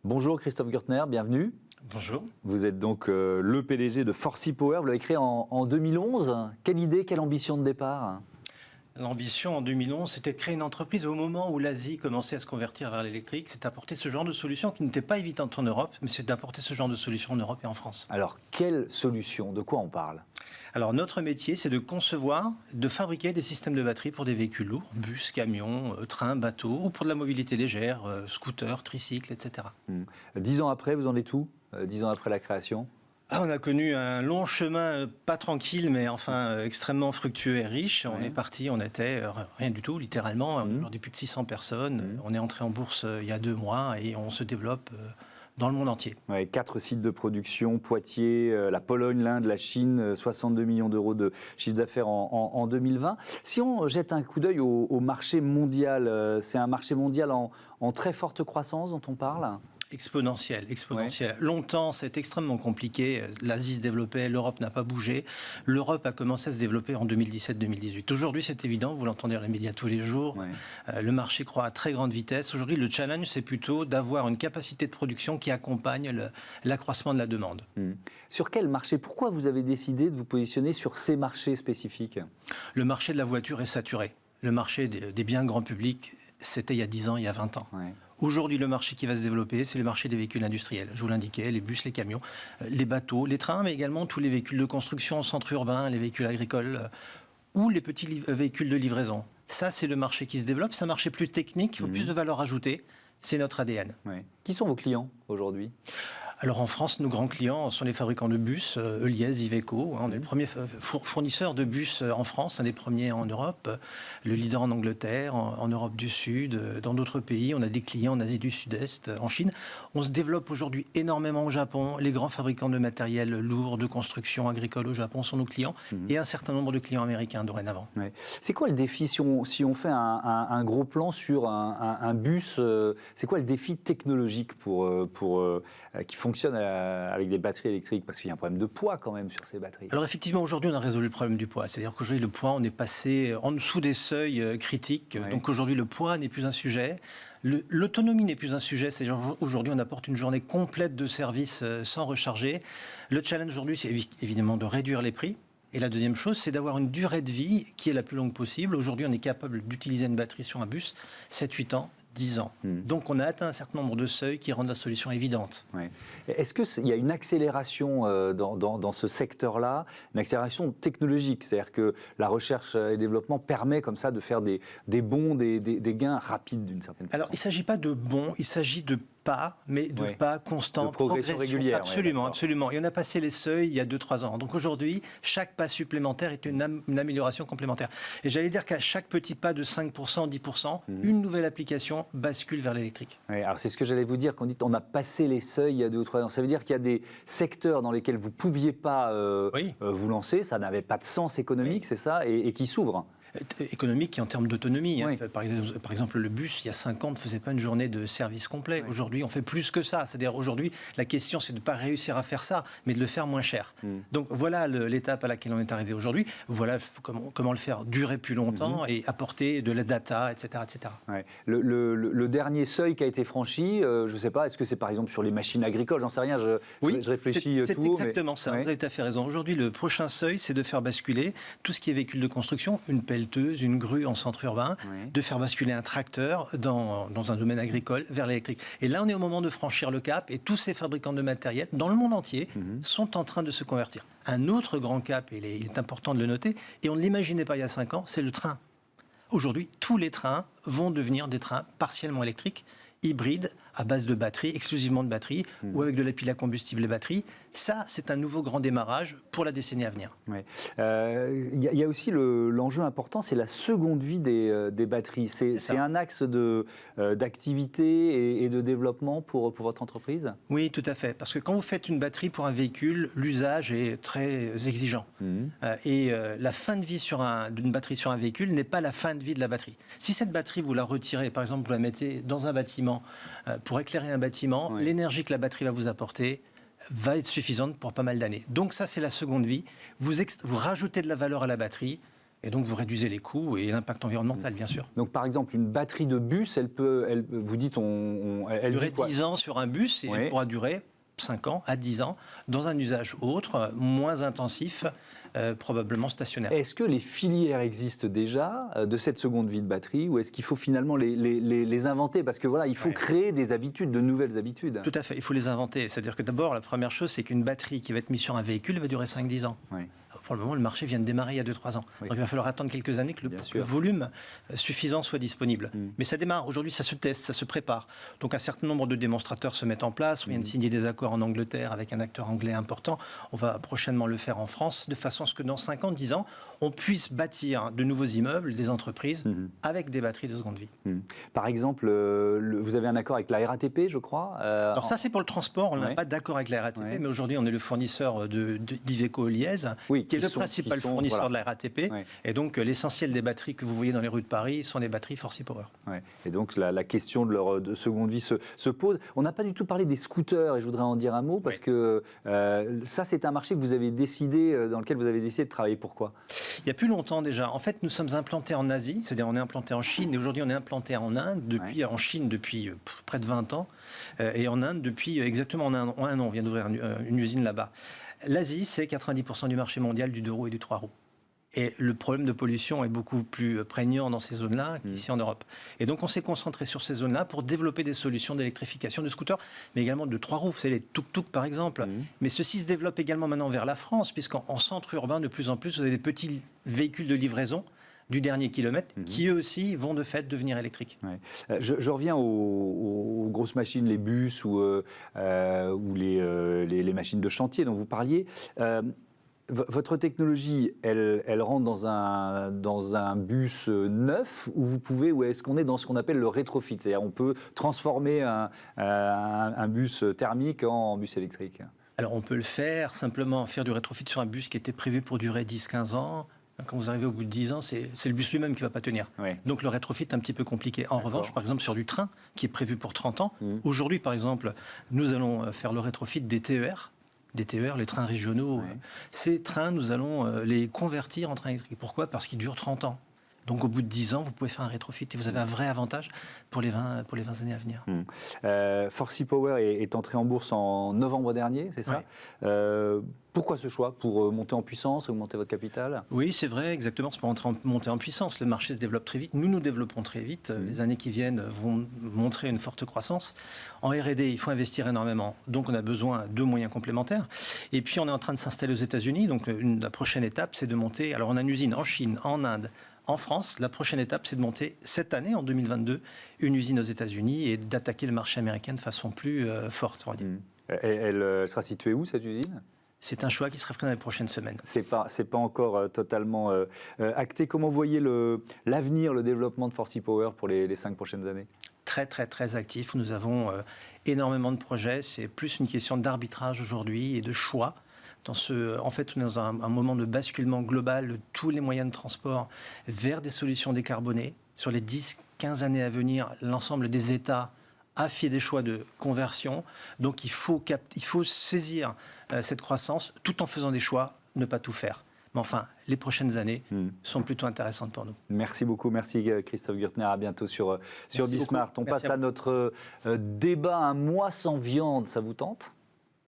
Bonjour Christophe Gürtner, bienvenue. Bonjour. Vous êtes donc le PDG de Forsee Power, vous l'avez créé en 2011. Quelle idée, quelle ambition de départ ? L'ambition en 2011, c'était de créer une entreprise au moment où l'Asie commençait à se convertir vers l'électrique. C'est d'apporter ce genre de solution qui n'était pas évidente en Europe, mais c'est d'apporter ce genre de solution en Europe et en France. Alors, quelle solution ? De quoi on parle ? Alors, notre métier, c'est de concevoir, de fabriquer des systèmes de batterie pour des véhicules lourds, bus, camions, trains, bateaux, ou pour de la mobilité légère, scooters, tricycles, etc. 10 ans après, vous en êtes où ? 10 ans après la création ? On a connu un long chemin, pas tranquille, mais enfin extrêmement fructueux et riche. On est parti, on était rien du tout, littéralement. Aujourd'hui, plus de 600 personnes. On est entré en bourse il y a 2 mois et on se développe dans le monde entier. 4 sites de production, Poitiers, la Pologne, l'Inde, la Chine, 62 millions d'euros de chiffre d'affaires en 2020. Si on jette un coup d'œil au marché mondial, c'est un marché mondial en très forte croissance dont on parle ? Exponentielle. Longtemps, c'est extrêmement compliqué. L'Asie se développait, l'Europe n'a pas bougé. L'Europe a commencé à se développer en 2017-2018. Aujourd'hui, c'est évident, vous l'entendez dans les médias tous les jours. Le marché croît à très grande vitesse. Aujourd'hui, le challenge, c'est plutôt d'avoir une capacité de production qui accompagne l'accroissement de la demande. Sur quel marché ? Pourquoi vous avez décidé de vous positionner sur ces marchés spécifiques ? Le marché de la voiture est saturé. Le marché des biens grand public, c'était il y a 10 ans, il y a 20 ans. Aujourd'hui, le marché qui va se développer, c'est le marché des véhicules industriels. Je vous l'indiquais, les bus, les camions, les bateaux, les trains, mais également tous les véhicules de construction en centre urbain, les véhicules agricoles ou les petits véhicules de livraison. Ça, c'est le marché qui se développe. C'est un marché plus technique, il faut plus de valeur ajoutée. C'est notre ADN. Qui sont vos clients aujourd'hui ? Alors en France, nos grands clients sont les fabricants de bus, Heuliez, Iveco. On est le premier fournisseur de bus en France, un des premiers en Europe, le leader en Angleterre, en Europe du Sud, dans d'autres pays. On a des clients en Asie du Sud-Est, en Chine. On se développe aujourd'hui énormément au Japon. Les grands fabricants de matériel lourd, de construction agricole au Japon sont nos clients et un certain nombre de clients américains dorénavant. C'est quoi le défi si on fait un gros plan sur un bus, c'est quoi le défi technologique qui fonctionne avec des batteries électriques, parce qu'il y a un problème de poids quand même sur ces batteries. Alors effectivement, aujourd'hui, on a résolu le problème du poids. C'est-à-dire qu'aujourd'hui, le poids, on est passé en dessous des seuils critiques. Donc aujourd'hui, le poids n'est plus un sujet. L'autonomie n'est plus un sujet. C'est-à-dire aujourd'hui, on apporte une journée complète de service sans recharger. Le challenge aujourd'hui, c'est évidemment de réduire les prix. Et la deuxième chose, c'est d'avoir une durée de vie qui est la plus longue possible. Aujourd'hui, on est capable d'utiliser une batterie sur un bus 7-8 ans. 10 ans. Donc on a atteint un certain nombre de seuils qui rendent la solution évidente. Est-ce qu'il y a une accélération dans ce secteur-là, une accélération technologique ? C'est-à-dire que la recherche et développement permet comme ça de faire des bons, des gains rapides d'une certaine façon. Alors il ne s'agit pas de bons, il s'agit de pas, mais de pas constants, de progression régulière. Absolument. Et on a passé les seuils il y a 2-3 ans. Donc aujourd'hui, chaque pas supplémentaire est une amélioration complémentaire. Et j'allais dire qu'à chaque petit pas de 5%, 10%, une nouvelle application bascule vers l'électrique. Alors c'est ce que j'allais vous dire, quand on dit on a passé les seuils il y a 2 ou 3 ans. Ça veut dire qu'il y a des secteurs dans lesquels vous ne pouviez pas vous lancer, ça n'avait pas de sens économique, c'est ça, et qui s'ouvrent. Économique et en termes d'autonomie. Par exemple, le bus, il y a 5 ans, ne faisait pas une journée de service complet. Aujourd'hui, on fait plus que ça. C'est-à-dire, aujourd'hui, la question, c'est de ne pas réussir à faire ça, mais de le faire moins cher. Donc, voilà l'étape à laquelle on est arrivé aujourd'hui. Voilà comment le faire durer plus longtemps et apporter de la data, etc. etc. Le dernier seuil qui a été franchi, je ne sais pas, est-ce que c'est par exemple sur les machines agricoles ? J'en sais rien, je réfléchis c'est tout haut. C'est exactement ça, vous avez tout à fait raison. Aujourd'hui, le prochain seuil, c'est de faire basculer tout ce qui est véhicule de construction, une pelleteuse, une grue en centre urbain, de faire basculer un tracteur dans un domaine agricole vers l'électrique. Et là, on est au moment de franchir le cap et tous ces fabricants de matériel, dans le monde entier, sont en train de se convertir. Un autre grand cap, et il est important de le noter, et on ne l'imaginait pas il y a 5 ans, c'est le train. Aujourd'hui, tous les trains vont devenir des trains partiellement électriques, hybrides, à base de batterie, exclusivement de batterie, ou avec de la pile à combustible et batterie. Ça, c'est un nouveau grand démarrage pour la décennie à venir. Il y a aussi l'enjeu important, c'est la seconde vie des batteries. C'est un axe d'activité et de développement pour votre entreprise ? Oui, tout à fait. Parce que quand vous faites une batterie pour un véhicule, l'usage est très exigeant. Et la fin de vie d'une batterie sur un véhicule n'est pas la fin de vie de la batterie. Si cette batterie, vous la retirez, par exemple, vous la mettez dans un bâtiment, pour éclairer un bâtiment, l'énergie que la batterie va vous apporter va être suffisante pour pas mal d'années. Donc ça, c'est la seconde vie. Vous rajoutez de la valeur à la batterie Et donc, vous réduisez les coûts et l'impact environnemental, bien sûr. Donc, par exemple, une batterie de bus, vous dites, elle durer vit quoi 10 ans sur un bus et elle pourra durer 5 ans à 10 ans dans un usage autre, moins intensif, probablement stationnaire. Est-ce que les filières existent déjà de cette seconde vie de batterie ou est-ce qu'il faut finalement les inventer? Parce que voilà, il faut créer des habitudes, de nouvelles habitudes. Tout à fait, il faut les inventer. C'est-à-dire que d'abord, la première chose, c'est qu'une batterie qui va être mise sur un véhicule va durer 5-10 ans. Oui. Pour le moment, le marché vient de démarrer il y a 2-3 ans. Donc il va falloir attendre quelques années que le volume suffisant soit disponible. Mais ça démarre. Aujourd'hui, ça se teste, ça se prépare. Donc un certain nombre de démonstrateurs se mettent en place. On vient de signer des accords en Angleterre avec un acteur anglais important. On va prochainement le faire en France, de façon à ce que dans 5 ans, 10 ans, on puisse bâtir de nouveaux immeubles, des entreprises, avec des batteries de seconde vie. Par exemple, vous avez un accord avec la RATP, je crois Alors ça, c'est pour le transport. On n'a pas d'accord avec la RATP, mais aujourd'hui, on est le fournisseur d'Iveco Liège, qui est le principal fournisseur de la RATP. Et donc, l'essentiel des batteries que vous voyez dans les rues de Paris sont des batteries Forsy Power. Et donc, la question de leur seconde vie se pose. On n'a pas du tout parlé des scooters, et je voudrais en dire un mot, parce que ça, c'est un marché que vous avez décidé, dans lequel vous avez décidé de travailler. Pourquoi? Il y a plus longtemps déjà. En fait, nous sommes implantés en Asie, c'est-à-dire on est implanté en Chine, et aujourd'hui on est implanté en Inde, en Chine depuis près de 20 ans, et en Inde depuis exactement un an. On vient d'ouvrir une usine là-bas. L'Asie, c'est 90% du marché mondial du 2 roues et du 3 roues. Et le problème de pollution est beaucoup plus prégnant dans ces zones-là qu'ici en Europe. Et donc on s'est concentré sur ces zones-là pour développer des solutions d'électrification de scooters, mais également de 3 roues, vous savez, les tuk-tuk par exemple. Mais ceci se développe également maintenant vers la France, puisqu'en centre urbain, de plus en plus, vous avez des petits véhicules de livraison du dernier kilomètre, qui eux aussi vont de fait devenir électriques. Je reviens aux grosses machines, les bus ou les machines de chantier dont vous parliez. Votre technologie, elle rentre dans un bus neuf ou est-ce qu'on est dans ce qu'on appelle le rétrofit? C'est-à-dire on peut transformer un bus thermique en bus électrique? Alors on peut le faire, simplement faire du rétrofit sur un bus qui était prévu pour durer 10-15 ans. Quand vous arrivez au bout de 10 ans, c'est le bus lui-même qui ne va pas tenir. Donc le rétrofit est un petit peu compliqué. En revanche, par exemple, sur du train, qui est prévu pour 30 ans, aujourd'hui, par exemple, nous allons faire le rétrofit des TER. Des TER, les trains régionaux. Ces trains, nous allons les convertir en trains électriques. Pourquoi? Parce qu'ils durent 30 ans. Donc au bout de 10 ans, vous pouvez faire un rétrofit et vous avez un vrai avantage pour les 20 années à venir. Forsy Power est entré en bourse en novembre dernier, c'est ça? Pourquoi ce choix? Pour monter en puissance, augmenter votre capital? Oui, c'est vrai, exactement. C'est pour monter en puissance. Le marché se développe très vite. Nous développons très vite. Les années qui viennent vont montrer une forte croissance. En R&D, il faut investir énormément. Donc, on a besoin de moyens complémentaires. Et puis, on est en train de s'installer aux États-Unis. Donc, la prochaine étape, c'est de monter. Alors, on a une usine en Chine, en Inde, en France. La prochaine étape, c'est de monter cette année, en 2022, une usine aux États-Unis et d'attaquer le marché américain de façon plus forte, on va dire. Elle sera située où, cette usine? C'est un choix qui sera fait dans les prochaines semaines. C'est pas encore totalement acté. Comment voyez l'avenir, le développement de Forsy Power pour les 5 prochaines années? Très, très, très actif. Nous avons énormément de projets. C'est plus une question d'arbitrage aujourd'hui et de choix. En fait, on est dans un moment de basculement global de tous les moyens de transport vers des solutions décarbonées. Sur les 10-15 années à venir, l'ensemble des États a fait des choix de conversion. Donc, il faut saisir cette croissance tout en faisant des choix, ne pas tout faire. Mais enfin, les prochaines années sont plutôt intéressantes pour nous. Merci beaucoup. Merci Christophe Gürtner. À bientôt sur Bismart. On passe à notre débat un mois sans viande. Ça vous tente ?